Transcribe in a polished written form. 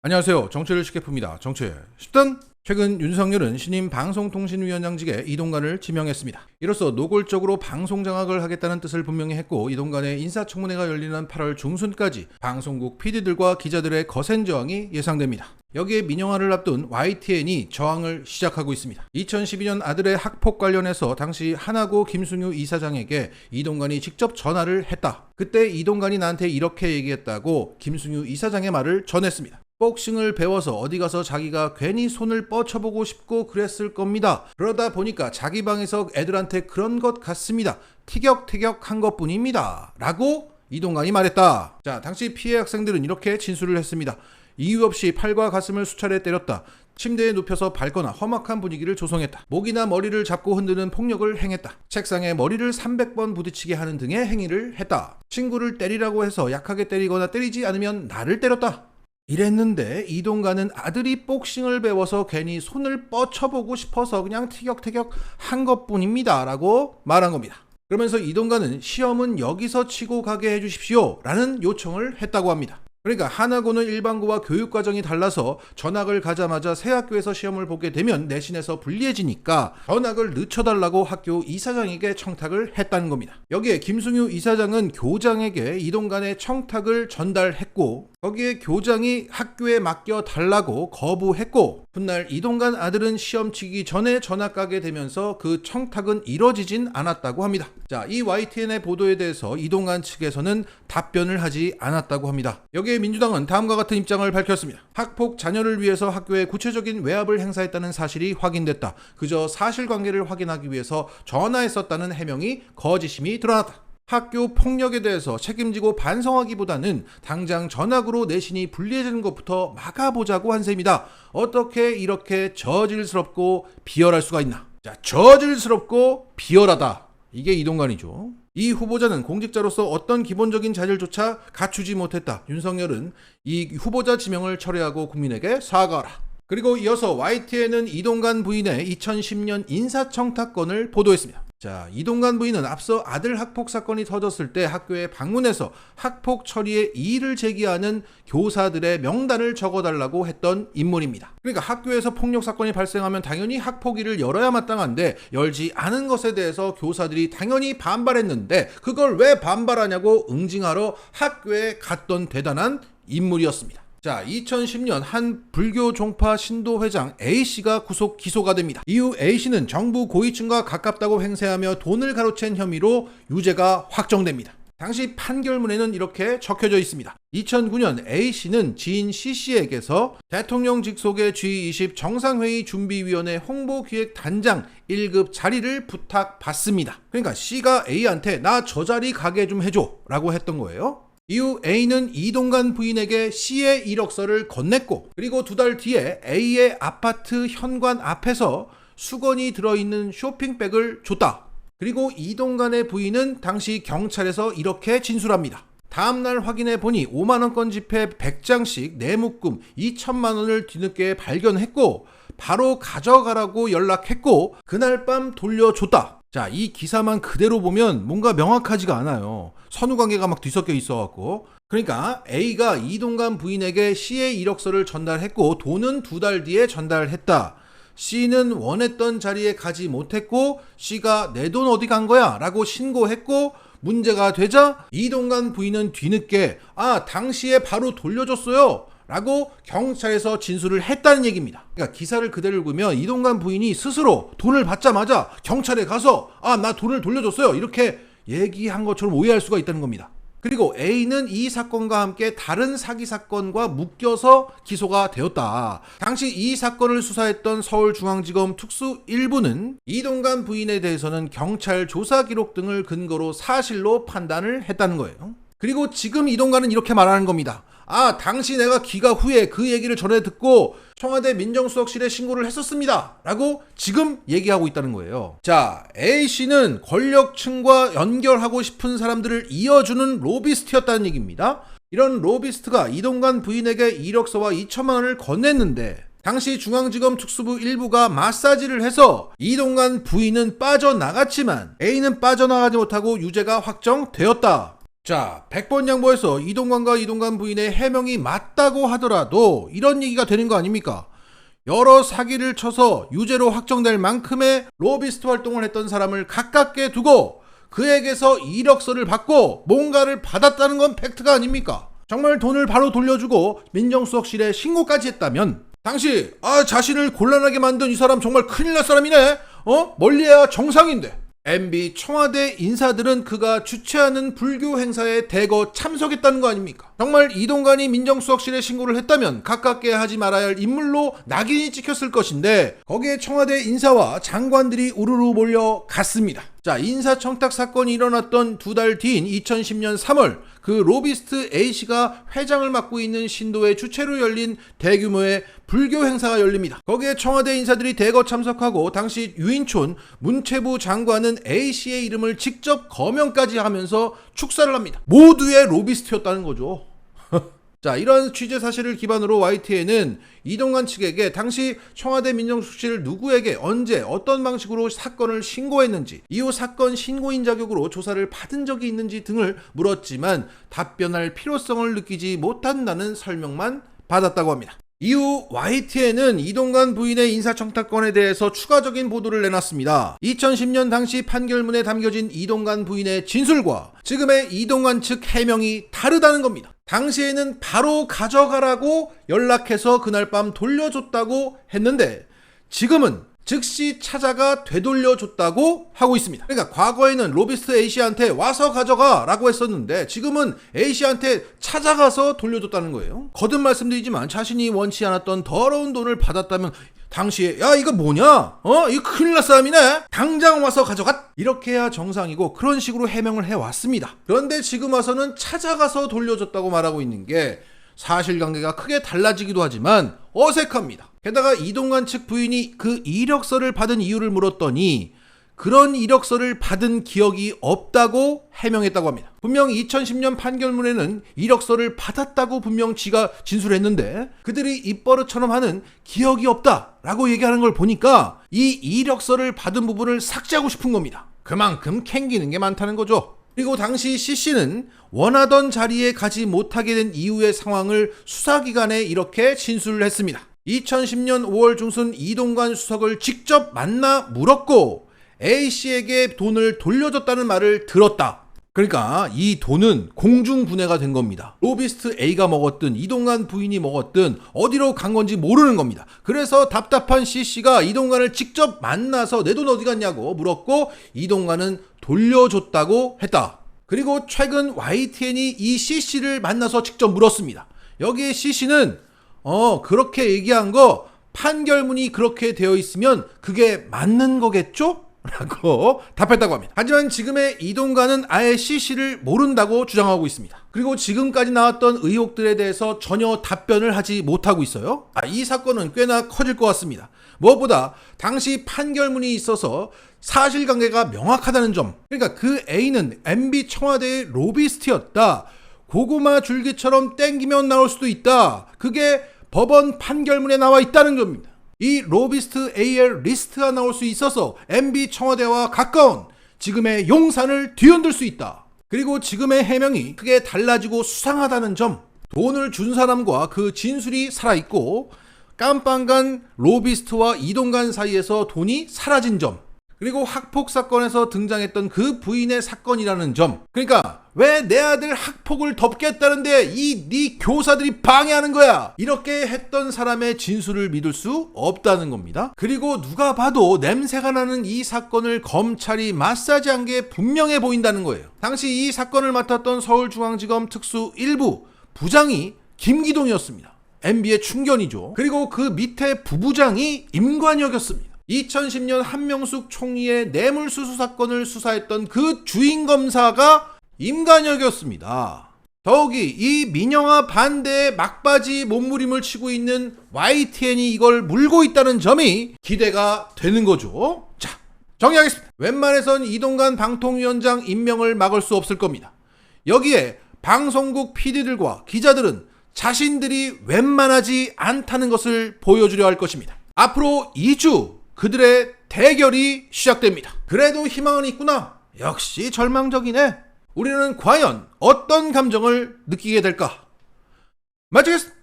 안녕하세요. 정치를 쉽게 풉니다. 정치 10단. 최근 윤석열은 신임 방송통신위원장직에 이동관을 지명했습니다. 이로써 노골적으로 방송 장악을 하겠다는 뜻을 분명히 했고, 이동관의 인사청문회가 열리는 8월 중순까지 방송국 PD들과 기자들의 거센 저항이 예상됩니다. 여기에 민영화를 앞둔 YTN이 저항을 시작하고 있습니다. 2012년 아들의 학폭 관련해서 당시 하나고 김승유 이사장에게 이동관이 직접 전화를 했다. 그때 이동관이 나한테 이렇게 얘기했다고 김승유 이사장의 말을 전했습니다. 복싱을 배워서 어디 가서 자기가 괜히 손을 뻗쳐보고 싶고 그랬을 겁니다. 그러다 보니까 자기 방에서 애들한테 그런 것 같습니다. 티격태격한 것뿐입니다. 라고 이동관이 말했다. 자, 당시 피해 학생들은 이렇게 진술을 했습니다. 이유 없이 팔과 가슴을 수차례 때렸다. 침대에 눕혀서 밟거나 험악한 분위기를 조성했다. 목이나 머리를 잡고 흔드는 폭력을 행했다. 책상에 머리를 300번 부딪히게 하는 등의 행위를 했다. 친구를 때리라고 해서 약하게 때리거나 때리지 않으면 나를 때렸다. 이랬는데 이동관은 아들이 복싱을 배워서 괜히 손을 뻗쳐보고 싶어서 그냥 티격태격 한 것뿐입니다. 라고 말한 겁니다. 그러면서 이동관은 시험은 여기서 치고 가게 해주십시오. 라는 요청을 했다고 합니다. 그러니까 하나고는 일반고와 교육과정이 달라서 전학을 가자마자 새 학교에서 시험을 보게 되면 내신에서 불리해지니까 전학을 늦춰달라고 학교 이사장에게 청탁을 했다는 겁니다. 여기에 김승유 이사장은 교장에게 이동관의 청탁을 전달했고, 거기에 교장이 학교에 맡겨달라고 거부했고, 훗날 이동관 아들은 시험 치기 전에 전학 가게 되면서 그 청탁은 이뤄지진 않았다고 합니다. 자, 이 YTN의 보도에 대해서 이동관 측에서는 답변을 하지 않았다고 합니다. 여기에 민주당은 다음과 같은 입장을 밝혔습니다. 학폭 자녀를 위해서 학교에 구체적인 외압을 행사했다는 사실이 확인됐다. 그저 사실관계를 확인하기 위해서 전화했었다는 해명이 거짓임이 드러났다. 학교 폭력에 대해서 책임지고 반성하기보다는 당장 전학으로 내신이 불리해지는 것부터 막아보자고 한 셈이다. 어떻게 이렇게 저질스럽고 비열할 수가 있나? 자, 저질스럽고 비열하다. 이게 이동관이죠. 이 후보자는 공직자로서 어떤 기본적인 자질조차 갖추지 못했다. 윤석열은 이 후보자 지명을 철회하고 국민에게 사과하라. 그리고 이어서 YTN은 이동관 부인의 2010년 인사청탁건을 보도했습니다. 자, 이동관 부인은 앞서 아들 학폭 사건이 터졌을 때 학교에 방문해서 학폭 처리에 이의를 제기하는 교사들의 명단을 적어달라고 했던 인물입니다. 그러니까 학교에서 폭력 사건이 발생하면 당연히 학폭위를 열어야 마땅한데 열지 않은 것에 대해서 교사들이 당연히 반발했는데 그걸 왜 반발하냐고 응징하러 학교에 갔던 대단한 인물이었습니다. 자, 2010년 한 불교 종파 신도 회장 A씨가 구속 기소가 됩니다. 이후 A씨는 정부 고위층과 가깝다고 행세하며 돈을 가로챈 혐의로 유죄가 확정됩니다. 당시 판결문에는 이렇게 적혀져 있습니다. 2009년 A씨는 지인 C씨에게서 대통령 직속의 G20 정상회의 준비위원회 홍보기획단장 1급 자리를 부탁받습니다. 그러니까 C가 A한테 나 저 자리 가게 좀 해줘 라고 했던 거예요. 이후 A는 이동관 부인에게 C의 이력서를 건넸고, 그리고 2달 뒤에 A의 아파트 현관 앞에서 수건이 들어있는 쇼핑백을 줬다. 그리고 이동관의 부인은 당시 경찰에서 이렇게 진술합니다. 다음날 확인해 보니 5만원권 지폐 100장씩 내묶음 2천만원을 뒤늦게 발견했고 바로 가져가라고 연락했고 그날 밤 돌려줬다. 자, 이 기사만 그대로 보면 뭔가 명확하지가 않아요. 선후관계가 막 뒤섞여 있어갖고. 그러니까 A가 이동관 부인에게 C의 이력서를 전달했고 돈은 2달 뒤에 전달했다. C는 원했던 자리에 가지 못했고 C가 내 돈 어디 간 거야? 라고 신고했고 문제가 되자 이동관 부인은 뒤늦게 당시에 바로 돌려줬어요. 라고 경찰에서 진술을 했다는 얘기입니다. 그러니까 기사를 그대로 읽으면 이동관 부인이 스스로 돈을 받자마자 경찰에 가서 나 돈을 돌려줬어요. 이렇게 얘기한 것처럼 오해할 수가 있다는 겁니다. 그리고 A는 이 사건과 함께 다른 사기 사건과 묶여서 기소가 되었다. 당시 이 사건을 수사했던 서울중앙지검 특수 1부는 이동관 부인에 대해서는 경찰 조사 기록 등을 근거로 사실로 판단을 했다는 거예요. 그리고 지금 이동관은 이렇게 말하는 겁니다. 당시 내가 귀가 후에 그 얘기를 전해 듣고 청와대 민정수석실에 신고를 했었습니다. 라고 지금 얘기하고 있다는 거예요. 자, A씨는 권력층과 연결하고 싶은 사람들을 이어주는 로비스트였다는 얘기입니다. 이런 로비스트가 이동관 부인에게 이력서와 2천만 원을 건넸는데 당시 중앙지검 특수부 1부가 마사지를 해서 이동관 부인은 빠져나갔지만 A는 빠져나가지 못하고 유죄가 확정되었다. 자, 100번 양보해서 이동관과 이동관 부인의 해명이 맞다고 하더라도 이런 얘기가 되는 거 아닙니까? 여러 사기를 쳐서 유죄로 확정될 만큼의 로비스트 활동을 했던 사람을 가깝게 두고 그에게서 이력서를 받고 뭔가를 받았다는 건 팩트가 아닙니까? 정말 돈을 바로 돌려주고 민정수석실에 신고까지 했다면 당시 자신을 곤란하게 만든 이 사람 정말 큰일 날 사람이네. 멀리해야 정상인데. MB 청와대 인사들은 그가 주최하는 불교 행사에 대거 참석했다는 거 아닙니까? 정말 이동관이 민정수석실에 신고를 했다면 가깝게 하지 말아야 할 인물로 낙인이 찍혔을 것인데 거기에 청와대 인사와 장관들이 우르르 몰려갔습니다. 자, 인사청탁 사건이 일어났던 2달 뒤인 2010년 3월 그 로비스트 A씨가 회장을 맡고 있는 신도의 주최로 열린 대규모의 불교 행사가 열립니다. 거기에 청와대 인사들이 대거 참석하고 당시 유인촌 문체부 장관은 A씨의 이름을 직접 거명까지 하면서 축사를 합니다. 모두의 로비스트였다는 거죠. 자, 이런 취재 사실을 기반으로 YTN은 이동관 측에게 당시 청와대 민정수석실 누구에게 언제 어떤 방식으로 사건을 신고했는지 이후 사건 신고인 자격으로 조사를 받은 적이 있는지 등을 물었지만 답변할 필요성을 느끼지 못한다는 설명만 받았다고 합니다. 이후 YTN은 이동관 부인의 인사청탁건에 대해서 추가적인 보도를 내놨습니다. 2010년 당시 판결문에 담겨진 이동관 부인의 진술과 지금의 이동관 측 해명이 다르다는 겁니다. 당시에는 바로 가져가라고 연락해서 그날 밤 돌려줬다고 했는데 지금은 즉시 찾아가 되돌려줬다고 하고 있습니다. 그러니까 과거에는 로비스트 A씨한테 와서 가져가 라고 했었는데 지금은 A씨한테 찾아가서 돌려줬다는 거예요. 거듭 말씀드리지만 자신이 원치 않았던 더러운 돈을 받았다면 당시에 야 이거 뭐냐? 이거 큰일 날 사람이네? 당장 와서 가져가! 이렇게 해야 정상이고 그런 식으로 해명을 해왔습니다. 그런데 지금 와서는 찾아가서 돌려줬다고 말하고 있는 게 사실관계가 크게 달라지기도 하지만 어색합니다. 게다가 이동관 측 부인이 그 이력서를 받은 이유를 물었더니 그런 이력서를 받은 기억이 없다고 해명했다고 합니다. 분명 2010년 판결문에는 이력서를 받았다고 분명 지가 진술했는데 그들이 입버릇처럼 하는 기억이 없다라고 얘기하는 걸 보니까 이 이력서를 받은 부분을 삭제하고 싶은 겁니다. 그만큼 캥기는 게 많다는 거죠. 그리고 당시 C씨는 원하던 자리에 가지 못하게 된 이후의 상황을 수사기관에 이렇게 진술을 했습니다. 2010년 5월 중순 이동관 수석을 직접 만나 물었고 A씨에게 돈을 돌려줬다는 말을 들었다. 그러니까 이 돈은 공중분해가 된 겁니다. 로비스트 A가 먹었든 이동관 부인이 먹었든 어디로 간 건지 모르는 겁니다. 그래서 답답한 C씨가 이동관을 직접 만나서 내 돈 어디 갔냐고 물었고 이동관은 돌려줬다고 했다. 그리고 최근 YTN이 이 C씨를 만나서 직접 물었습니다. 여기에 C씨는 그렇게 얘기한 거 판결문이 그렇게 되어 있으면 그게 맞는 거겠죠? 라고 답했다고 합니다. 하지만 지금의 이동관은 아예 C씨를 모른다고 주장하고 있습니다. 그리고 지금까지 나왔던 의혹들에 대해서 전혀 답변을 하지 못하고 있어요. 이 사건은 꽤나 커질 것 같습니다. 무엇보다 당시 판결문이 있어서 사실관계가 명확하다는 점, 그러니까 그 A는 MB 청와대의 로비스트였다. 고구마 줄기처럼 땡기면 나올 수도 있다. 그게 법원 판결문에 나와 있다는 겁니다. 이 로비스트 A의 리스트가 나올 수 있어서 MB 청와대와 가까운 지금의 용산을 뒤흔들 수 있다. 그리고 지금의 해명이 크게 달라지고 수상하다는 점, 돈을 준 사람과 그 진술이 살아있고 깜빵간 로비스트와 이동관 사이에서 돈이 사라진 점, 그리고 학폭 사건에서 등장했던 그 부인의 사건이라는 점. 그러니까 왜 내 아들 학폭을 덮겠다는데 네 교사들이 방해하는 거야, 이렇게 했던 사람의 진술을 믿을 수 없다는 겁니다. 그리고 누가 봐도 냄새가 나는 이 사건을 검찰이 마사지한 게 분명해 보인다는 거예요. 당시 이 사건을 맡았던 서울중앙지검 특수 1부 부장이 김기동이었습니다. MB의 충견이죠. 그리고 그 밑에 부부장이 임관혁이었습니다. 2010년 한명숙 총리의 뇌물수수 사건을 수사했던 그 주인검사가 임관혁이었습니다. 더욱이 이 민영화 반대의 막바지 몸부림을 치고 있는 YTN이 이걸 물고 있다는 점이 기대가 되는 거죠. 자, 정리하겠습니다. 웬만해선 이동관 방통위원장 임명을 막을 수 없을 겁니다. 여기에 방송국 PD들과 기자들은 자신들이 웬만하지 않다는 것을 보여주려 할 것입니다. 앞으로 2주 그들의 대결이 시작됩니다. 그래도 희망은 있구나. 역시 절망적이네. 우리는 과연 어떤 감정을 느끼게 될까? 마치겠습니다.